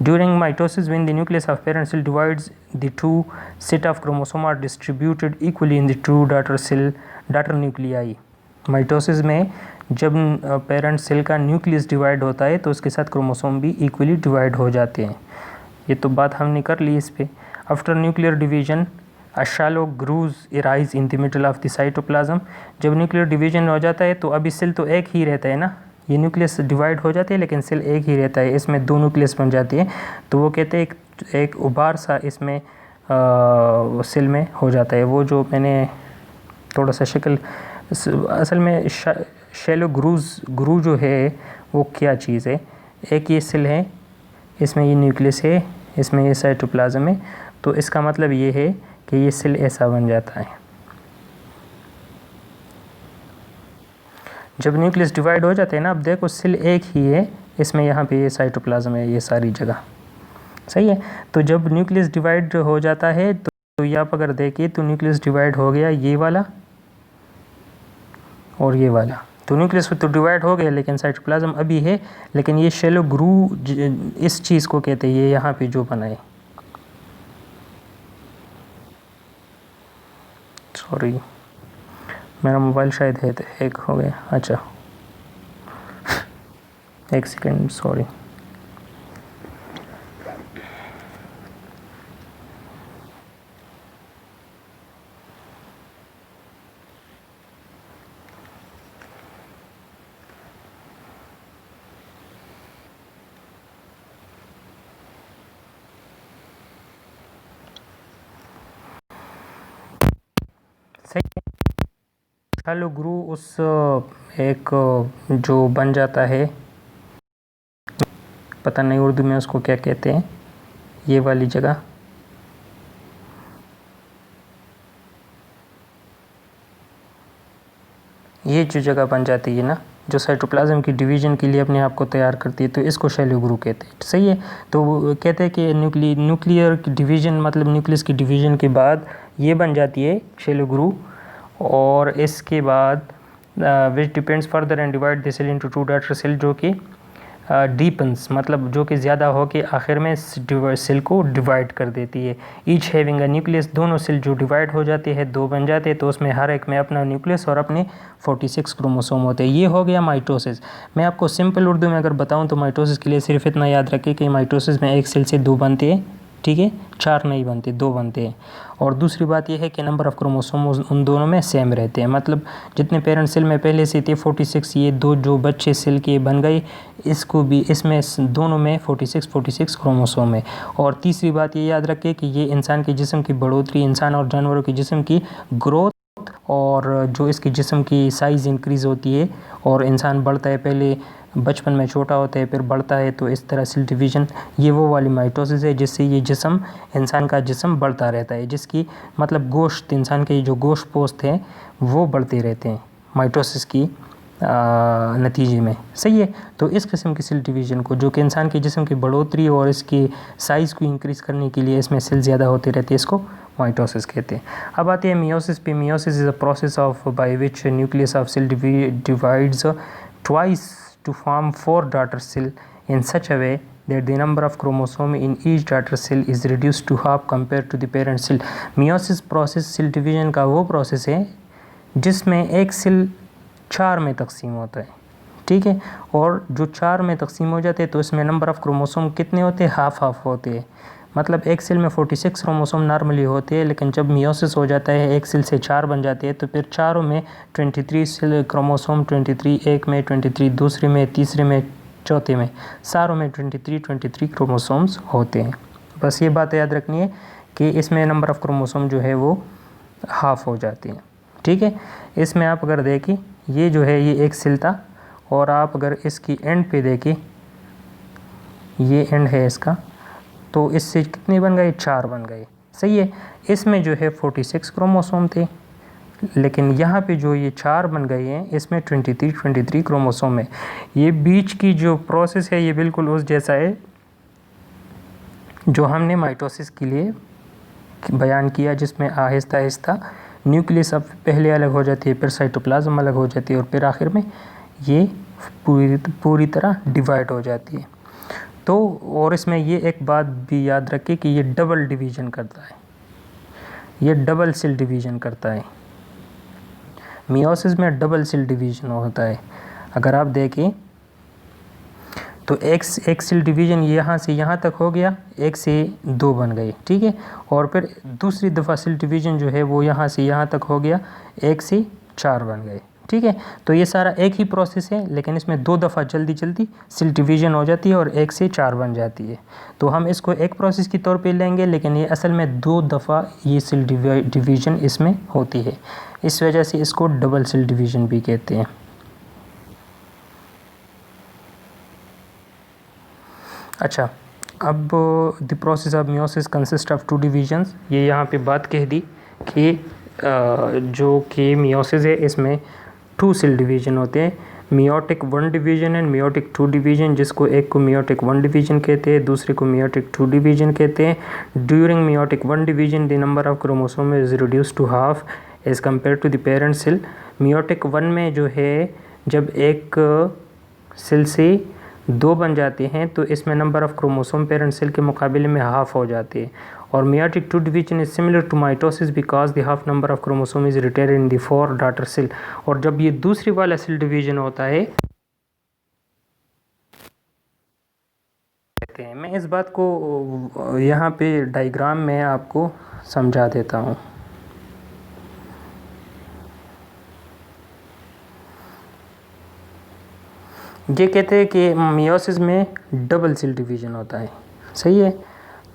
During mitosis when the nucleus of parent cell divides, the 2 set of chromosome are distributed equally in the 2 daughter nuclei. Mitosis में जब पेरेंट सेल का न्यूक्लियस डिवाइड होता है तो उसके साथ क्रोमोसोम भी इक्वली डिवाइड हो जाते हैं। ये तो बात हमने कर ली इस पे। After nuclear division A shallow grooves arise in the middle of the cytoplasm, जब न्यूक्लियर डिवीजन हो जाता है तो अभी सेल तो एक ही रहता है ना, ये न्यूक्लियस डिवाइड हो जाते हैं लेकिन सेल एक ही रहता है, इसमें 2 न्यूक्लियस बन जाती है, तो वो कहते हैं एक उभार सा इसमें सेल में हो जाता है। वो जो मैंने थोड़ा सा शक्ल, असल में शैलो ग्रू जो है वो क्या चीज़ है, एक ये सेल है, इसमें ये न्यूक्लियस है, इसमें ये साइटोप्लाज्म है, तो इसका मतलब ये है कि ये सेल ऐसा बन जाता है। जब न्यूक्लियस डिवाइड हो जाते हैं ना, अब देखो सेल एक ही है, इसमें यहाँ पे ये साइटोप्लाज्म है, ये सारी जगह, सही है। तो जब न्यूक्लियस डिवाइड हो जाता है तो ये आप अगर देखिए तो न्यूक्लियस डिवाइड हो गया, ये वाला और ये वाला, तो न्यूक्लियस तो डिवाइड हो गया लेकिन साइटोप्लाज्म अभी है, लेकिन ये शैलो ग्रू इस चीज़ को कहते हैं, ये यहाँ पे जो बनाए, सॉरी मेरा मोबाइल शायद है हैक हो गया, अच्छा एक सेकेंड, सॉरी। सही, शैलो ग्रू उस एक जो बन जाता है, पता नहीं उर्दू में उसको क्या कहते हैं, ये वाली जगह, ये जो जगह बन जाती है ना, जो साइटोप्लाज्म की डिवीज़न के लिए अपने आप को तैयार करती है, तो इसको शैलो ग्रू कहते हैं, सही है। तो वो कहते हैं कि न्यूक्लियर की डिवीज़न, मतलब न्यूक्लियस की डिवीज़न के बाद ये बन जाती है शैलो ग्रू, और इसके बाद which depends further and divide the cell into 2 daughter cell, जो कि डीपन्स, मतलब जो कि ज़्यादा हो के आखिर में सेल को डिवाइड कर देती है। ईच हैविंग अ न्यूक्लियस, दोनों सेल जो डिवाइड हो जाते हैं, 2 बन जाते हैं, तो उसमें हर एक में अपना न्यूक्लियस और अपने 46 क्रोमोसोम होते हैं। ये हो गया माइटोसिस। मैं आपको सिंपल उर्दू में अगर बताऊं तो माइटोसिस के लिए सिर्फ इतना याद रखें कि माइटोसिस में एक सेल से 2 बनते हैं, ठीक है, 4 नहीं बनते, 2 बनते हैं। और दूसरी बात यह है कि नंबर ऑफ़ क्रोमोसोम उन दोनों में सेम रहते हैं, मतलब जितने पेरेंट सेल में पहले से थे 46, ये 2 जो बच्चे सेल के बन गए, इसको भी इसमें दोनों में 46 क्रोमोसोम है। और तीसरी बात ये याद रखें कि ये इंसान के जिस्म की बढ़ोतरी, इंसान और जानवरों के जिस्म की ग्रोथ, और जो इसकी जिस्म की साइज़ इंक्रीज़ होती है और इंसान बढ़ता है, पहले बचपन में छोटा होता है फिर बढ़ता है, तो इस तरह सेल डिवीज़न, ये वो वाली माइटोसिस है जिससे ये जिस्म, इंसान का जिस्म बढ़ता रहता है, जिसकी मतलब गोश्त, इंसान के जो गोश्त पोस्ट हैं वो बढ़ते रहते हैं, माइटोसिस की नतीजे में। सही है। तो इस किस्म की सेल डिवीज़न को, जो कि इंसान के जिस्म की बढ़ोतरी और इसके साइज़ को इंक्रीज़ करने के लिए इसमें सेल ज़्यादा होते रहते हैं, इसको माइटोसिस कहते हैं। अब आते हैं मियोसिस पे। Meiosis is a process of by which nucleus of cell divides twice to form 4 daughter cell in such a way that the number of chromosome in each daughter cell is reduced to half compared to the parent cell. Meiosis process cell division का वो process है जिसमें एक cell 4 में तकसीम होता है, ठीक है। और जो 4 में तकसीम हो जाते हैं तो इसमें नंबर ऑफ़ क्रोमोसोम कितने होते हैं? हाफ हाफ होते हैं। मतलब एक सेल में 46 क्रोमोसोम नॉर्मली होते हैं, लेकिन जब मियोसिस हो जाता है एक सेल से 4 बन जाते हैं तो फिर चारों में 23 सेल क्रोमोसोम, 23 एक में, 23 दूसरे में, तीसरे में, चौथे में, सारों में 23 क्रोमोसोम्स होते हैं। बस ये बात याद रखनी है कि इसमें नंबर ऑफ़ क्रोमोसोम जो है वो हाफ हो जाती हैं, ठीक है। इसमें आप अगर देखें, ये जो है ये एक सेल था और आप अगर इसकी एंड पे देखें, ये एंड है इसका, तो इससे कितने बन गए? 4 बन गए। सही है। इसमें जो है 46 क्रोमोसोम थे, लेकिन यहाँ पे जो ये 4 बन गए हैं इसमें 23 क्रोमोसोम है। ये बीच की जो प्रोसेस है ये बिल्कुल उस जैसा है जो हमने माइटोसिस के लिए बयान किया, जिसमें आहिस्ता आहिस्ता न्यूक्लियस अब पहले अलग हो जाती है, फिर साइटोप्लाज्म अलग हो जाती है और फिर आखिर में ये पूरी तरह डिवाइड हो जाती है। तो और इसमें ये एक बात भी याद रखें कि ये डबल डिवीज़न करता है, ये डबल सेल डिवीज़न करता है। मियोसिस में डबल सेल डिवीज़न होता है। अगर आप देखें तो एक सेल डिवीज़न यहाँ से यहाँ तक हो गया, 1 से 2 बन गए, ठीक है। और फिर दूसरी दफ़ा सेल डिवीज़न जो है वो यहाँ से यहाँ तक हो गया, 1 से 4 बन गए, ठीक है। तो ये सारा एक ही प्रोसेस है, लेकिन इसमें 2 दफ़ा जल्दी सेल डिवीज़न हो जाती है और 1 से 4 बन जाती है। तो हम इसको एक प्रोसेस की तौर पे लेंगे, लेकिन ये असल में 2 दफ़ा ये सेल डिवीज़न इसमें होती है। इस वजह से इसको डबल सेल डिवीज़न भी कहते हैं। अच्छा, अब the process of meiosis consist of 2 divisions. ये यहाँ पे बात कह दी कि जो कि मियोसिस है इसमें 2 सेल डिवीज़न होते हैं, meiotic 1 division and meiotic 2 division, जिसको एक को मियोटिक 1 डिवीज़न कहते हैं, दूसरे को मियोटिक 2 डिवीज़न कहते हैं। During meiotic 1 division the number of chromosome is reduce to half as compare to the parent cell. Meiotic 1 में जो है जब एक सेल से 2 बन जाते हैं तो इसमें number of chromosome parent cell के मुकाबले में हाफ हो जाते हैं। और meiotic 2 division is similar to mitosis because the half number of chromosome is retain in the 4 daughter cell. और जब ये दूसरी वाला सेल डिवीजन होता है, कहते हैं, मैं इस बात को यहाँ पे डायग्राम में आपको समझा देता हूँ। ये कहते हैं कि मियोसिस में डबल सेल डिवीज़न होता है। सही है।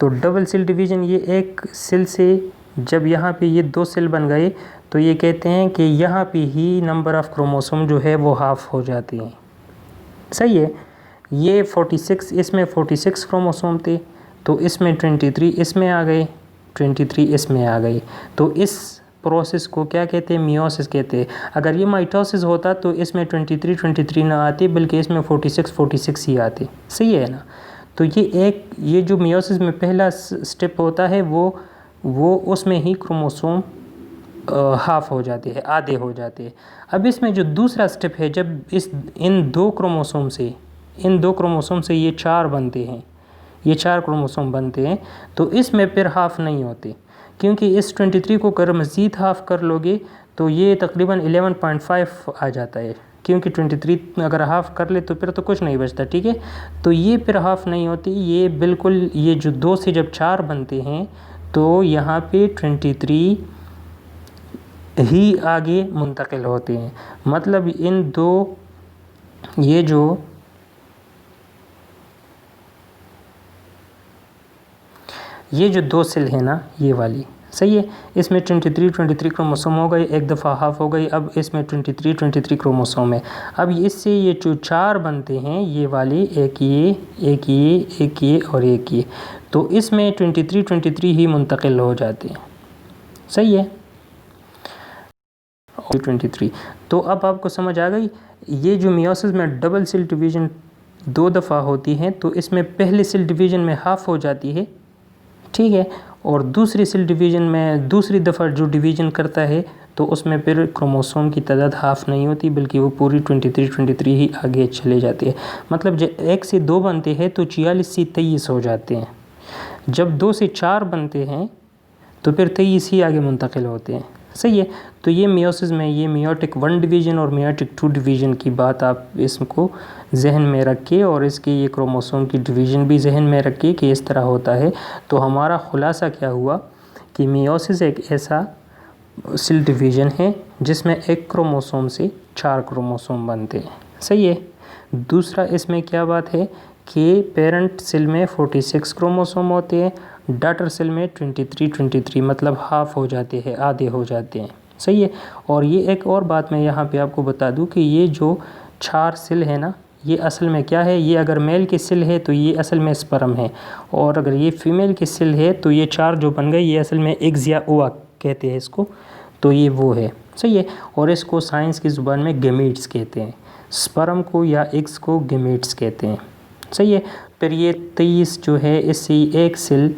तो डबल सेल डिवीज़न, ये एक सेल से जब यहाँ पे ये 2 सेल बन गए तो ये कहते हैं कि यहाँ पे ही नंबर ऑफ़ क्रोमोसोम जो है वो हाफ हो जाती हैं। सही है। ये 46, इसमें 46 क्रोमोसोम थे तो इसमें 23 इसमें आ गए, 23 इसमें आ गए। तो इस प्रोसेस को क्या कहते हैं? मियोसिस कहते हैं। अगर ये माइटोसिस होता तो इसमें 23 ना आती, बल्कि इसमें 46 ही आती। सही है ना। तो ये जो मियोसिस में पहला स्टेप होता है वो उसमें ही क्रोमोसोम हाफ हो जाते हैं, आधे हो जाते हैं। अब इसमें जो दूसरा स्टेप है, जब इन दो क्रोमोसोम से ये 4 बनते हैं, ये 4 क्रोमोसोम बनते हैं, तो इसमें फिर हाफ नहीं होते, क्योंकि इस 23 को अगर मज़ीद हाफ़ कर लोगे तो ये तकरीबन 11.5 आ जाता है, क्योंकि 23 अगर हाफ़ कर ले तो फिर तो कुछ नहीं बचता। ठीक है। तो ये फिर हाफ़ नहीं होती, ये बिल्कुल, ये जो 2 से जब 4 बनते हैं तो यहाँ पे 23 ही आगे मुंतकिल होते हैं। मतलब इन दो, ये जो दो सेल है ना, ये वाली, सही है, इसमें 23 क्रोमोसोम हो गए, एक दफ़ा हाफ हो गई। अब इसमें 23 क्रोमोसोम है। अब इससे ये जो 4 बनते हैं, ये वाले, एक ये और एक ये, तो इसमें 23 ही मुंतकिल हो जाते हैं। सही है। 23, तो अब आपको समझ आ गई, ये जो मियोसिस में डबल सेल डिवीज़न 2 दफ़ा होती हैं तो इसमें पहले सेल डिवीज़न में हाफ हो जाती है, ठीक है, और दूसरी सेल डिवीज़न में दूसरी दफ़ा जो डिवीज़न करता है तो उसमें फिर क्रोमोसोम की तादाद हाफ नहीं होती बल्कि वो पूरी 23 ही आगे चले जाती है। मतलब जब 1 से 2 बनते हैं तो 46 से 23 हो जाते हैं, जब 2 से 4 बनते हैं तो फिर 23 ही आगे मुंतकिल होते हैं। सही है। तो ये मियोसिस में ये मियोटिक 1 डिवीज़न और मियोटिक 2 डिवीज़न की बात आप इसको जहन में रखिए और इसके ये क्रोमोसोम की डिवीज़न भी जहन में रखिए कि इस तरह होता है। तो हमारा खुलासा क्या हुआ कि मियोसिस एक ऐसा सेल डिवीज़न है जिसमें एक क्रोमोसोम से 4 क्रोमोसोम बनते हैं। सही है। दूसरा इसमें क्या बात है कि पेरेंट सेल में 46 क्रोमोसोम होते हैं, डॉटर सेल में 23 मतलब हाफ हो जाते हैं, आधे हो जाते हैं। सही है। और ये एक और बात मैं यहाँ पे आपको बता दूँ कि ये जो 4 सेल है ना, ये असल में क्या है, ये अगर मेल के सेल है तो ये असल में स्पर्म है, और अगर ये फीमेल के सेल है तो ये 4 जो बन गए ये असल में एग्स या ओवा कहते हैं इसको, तो ये वो है। सही है। और इसको साइंस की ज़ुबान में गेमीट्स कहते हैं, स्पर्म को या एग्स को गेमीट्स कहते हैं। सही है। फिर ये 23 जो है इसी एक सेल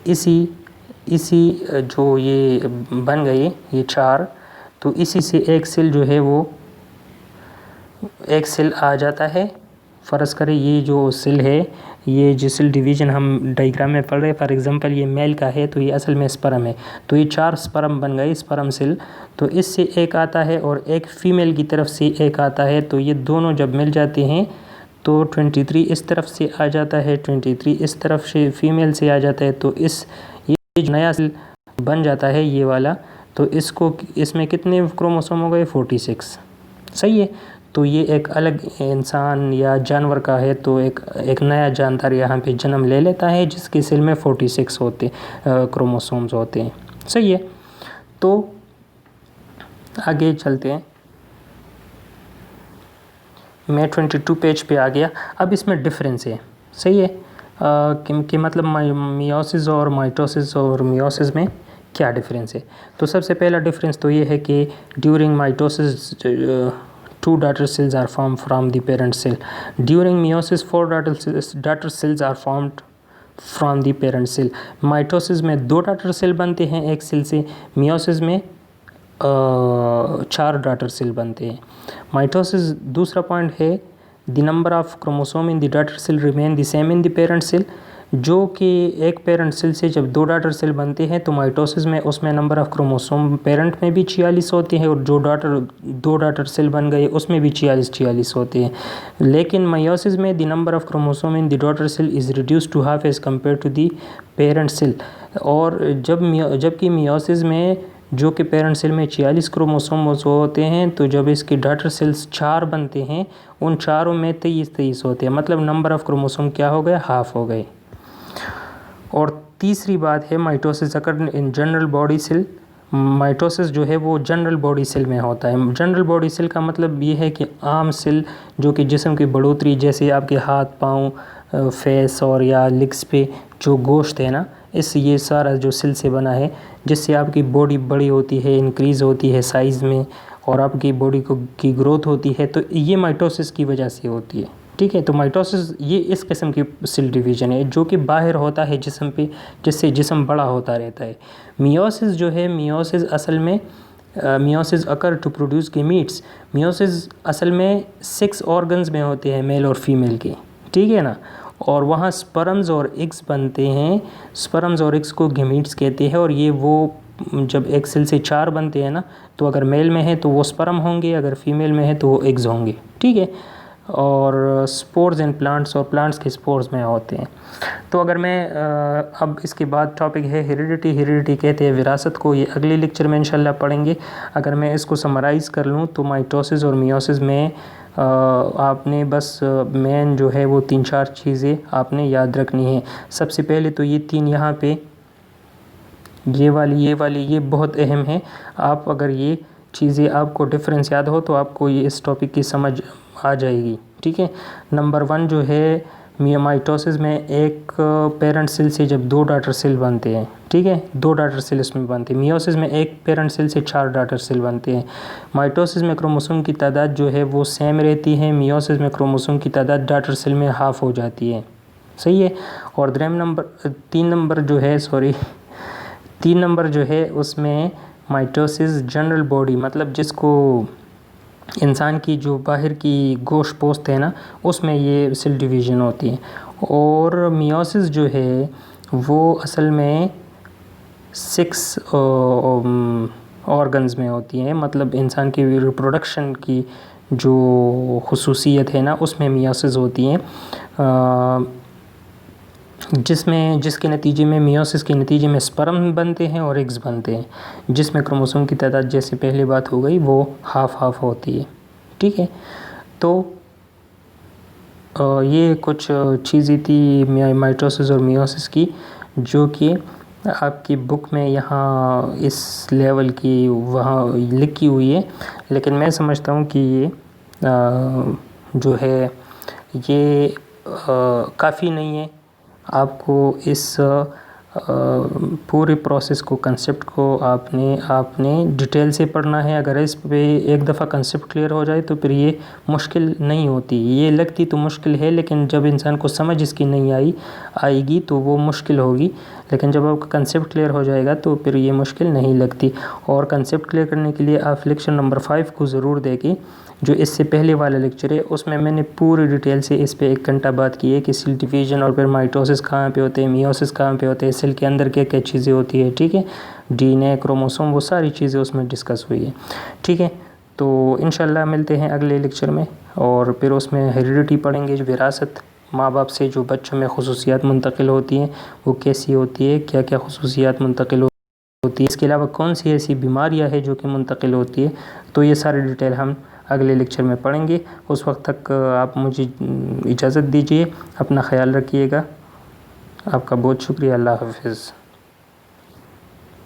इसी जो ये बन गए ये 4, तो इसी से एक सेल जो है वो एक सेल आ जाता है। फ़र्ज़ करें ये जो सेल है, ये जो सेल डिवीज़न हम डायग्राम में पढ़ रहे हैं, फॉर एग्जांपल ये मेल का है तो ये असल में स्पर्म है, तो ये 4 स्पर्म बन गए, स्पर्म सेल। तो इससे एक आता है और एक फ़ीमेल की तरफ से एक आता है, तो ये दोनों जब मिल जाते हैं तो 23 इस तरफ से आ जाता है, 23 इस तरफ से फीमेल से आ जाता है, तो ये जो नया सेल बन जाता है ये वाला, तो इसमें कितने क्रोमोसोम हो गए, 46। सही है। तो ये एक अलग इंसान या जानवर का है, तो एक नया जानदार यहाँ पे जन्म ले लेता है जिसके सेल में 46 क्रोमोसोम्स होते हैं। सही है। तो आगे चलते हैं, मैं 22 पेज पे आ गया। अब इसमें डिफरेंस है। सही है। कि मतलब मियोसिस और माइटोसिस और मियोसिस में क्या डिफरेंस है। तो सबसे पहला डिफरेंस तो ये है कि during mitosis 2 daughter cells are formed from the parent cell. During meiosis 4 daughter cells are formed from the parent cell. Mitosis में 2 daughter cell बनते हैं एक सेल से, मियोसिस में 4 daughter cell बनते हैं। माइटोसिस दूसरा पॉइंट है, the number of chromosome in the daughter cell remain the same in the parent cell. जो कि एक पेरेंट सेल से जब 2 डॉटर सेल बनते हैं तो माइटोसिस में उसमें नंबर ऑफ़ क्रोमोसोम पेरेंट में भी 46 होते हैं और जो 2 डॉटर सेल बन गए उसमें भी 46 होते हैं। लेकिन मायोसिस में the number of chromosome in the daughter cell is reduce to half as compare to the parent cell. और जबकि मियोसिस में जो कि पेरेंट सेल में 46 क्रोमोसोम होते हैं, तो जब इसके डॉटर सेल्स 4 बनते हैं उन चारों में 23 होते हैं, मतलब नंबर ऑफ़ क्रोमोसोम क्या हो गए, हाफ हो गए। और तीसरी बात है mitosis occur in general body cell. Mitosis जो है वो जनरल बॉडी सेल में होता है। जनरल बॉडी सेल का मतलब ये है कि आम सेल जो कि जिस्म की बढ़ोतरी, जैसे आपके हाथ पाँव, फेस और या लिग्स पे जो गोश्त है ना, ये सारा जो सेल से बना है, जिससे आपकी बॉडी बड़ी होती है, इंक्रीज़ होती है साइज़ में और आपकी बॉडी की ग्रोथ होती है, तो ये माइटोसिस की वजह से होती है। ठीक है। तो माइटोसिस ये इस किस्म की सेल डिवीज़न है जो कि बाहर होता है जिस्म पे, जिससे जिस्म बड़ा होता रहता है। मियोसिस जो है, मियोसिस असल में meiosis occur to produce gametes. Meiosis असल में 6 ऑर्गन्स में होते हैं, मेल और फीमेल के, ठीक है ना, और वहाँ स्पर्म्स और एग्स बनते हैं। स्पर्म्स और एग्स को गेमीट्स कहते हैं। और ये वो जब एक सेल से 4 बनते हैं ना, तो अगर मेल में है तो वो स्पर्म होंगे, अगर फीमेल में है तो वो एग्स होंगे। ठीक है। और स्पोर्स इन प्लांट्स, और प्लांट्स के स्पोर्स में होते हैं। तो अगर मैं अब इसके बाद टॉपिक है हेरिडिटी। हेरिडिटी कहते हैं विरासत को, ये अगले लेक्चर में इंशाल्लाह पढ़ेंगे। अगर मैं इसको समराइज़ कर लूँ तो माइटोसिस और मियोसिस में आपने बस मेन जो है वो 3-4 चीज़ें आपने याद रखनी है। सबसे पहले तो ये 3 यहाँ पे ये वाली ये बहुत अहम है। आप अगर ये चीज़ें आपको डिफरेंस याद हो तो आपको ये इस टॉपिक की समझ आ जाएगी। ठीक है। नंबर 1 जो है माइटोसिस में एक पेरेंट सेल से जब 2 डॉटर सेल बनते हैं, ठीक है, 2 डॉटर सेल इसमें बनते हैं। मियोसिस में एक पेरेंट सेल से 4 डॉटर सेल बनते हैं। माइटोसिस में क्रोमोसोम की तादाद जो है वो सेम रहती है, मियोसिस में क्रोमोसोम की तादाद डॉटर सेल में हाफ हो जाती है, सही है। और 3 नंबर जो है उसमें माइटोसिस जनरल बॉडी, मतलब जिसको इंसान की जो बाहर की गोश्त पोस्ट है ना, उसमें ये सेल डिवीज़न होती है। और मियोसिस जो है वो असल में 6 ऑर्गन्स में होती हैं, मतलब इंसान की रिप्रोडक्शन की जो खुसूसियत है ना उसमें मियोसिस होती हैं, जिसके नतीजे में मियोसिस के नतीजे में स्पर्म बनते हैं और एग्स बनते हैं, जिसमें क्रोमोसोम की तादाद जैसे पहले बात हो गई वो हाफ होती है, ठीक है। तो ये कुछ चीज़ें थी माइटोसिस और मियोसिस की, जो कि आपकी बुक में यहाँ इस लेवल की वहाँ लिखी हुई है, लेकिन मैं समझता हूँ कि ये जो है ये काफ़ी नहीं है। आपको इस पूरे प्रोसेस को, कंसेप्ट को आपने डिटेल से पढ़ना है। अगर इस पे एक दफ़ा कंसेप्ट क्लियर हो जाए तो फिर ये मुश्किल नहीं होती। ये लगती तो मुश्किल है, लेकिन जब इंसान को समझ इसकी नहीं आएगी तो वो मुश्किल होगी, लेकिन जब आपका कंसेप्ट क्लियर हो जाएगा तो फिर ये मुश्किल नहीं लगती। और कंसेप्ट क्लियर करने के लिए आप लेक्चर नंबर 5 को ज़रूर देखें, जो इससे पहले वाला लेक्चर है। उसमें मैंने पूरी डिटेल से इस पे 1 घंटा बात की है कि सेल डिवीज़न और फिर माइटोसिस कहाँ पे होते हैं, मियोसिस कहाँ पे होते हैं, सेल के अंदर क्या क्या चीज़ें होती है, ठीक है, डीएनए, क्रोमोसोम, वो सारी चीज़ें उसमें डिस्कस हुई है, ठीक है। तो इंशाल्लाह मिलते हैं अगले लेक्चर में, और फिर उसमें हेरिडिटी पढ़ेंगे, विरासत, माँ बाप से जो बच्चों में खुसूसियात मुंतकिल होती हैं वो कैसी होती है, क्या क्या खुसूसियात मुंतकिल होती है, इसके अलावा कौन सी ऐसी बीमारियाँ हैं जो कि मुंतकिल होती है। तो ये सारी डिटेल हम अगले लेक्चर में पढ़ेंगे। उस वक्त तक आप मुझे इजाज़त दीजिए, अपना ख्याल रखिएगा। आपका बहुत शुक्रिया। अल्लाह हाफ़िज़।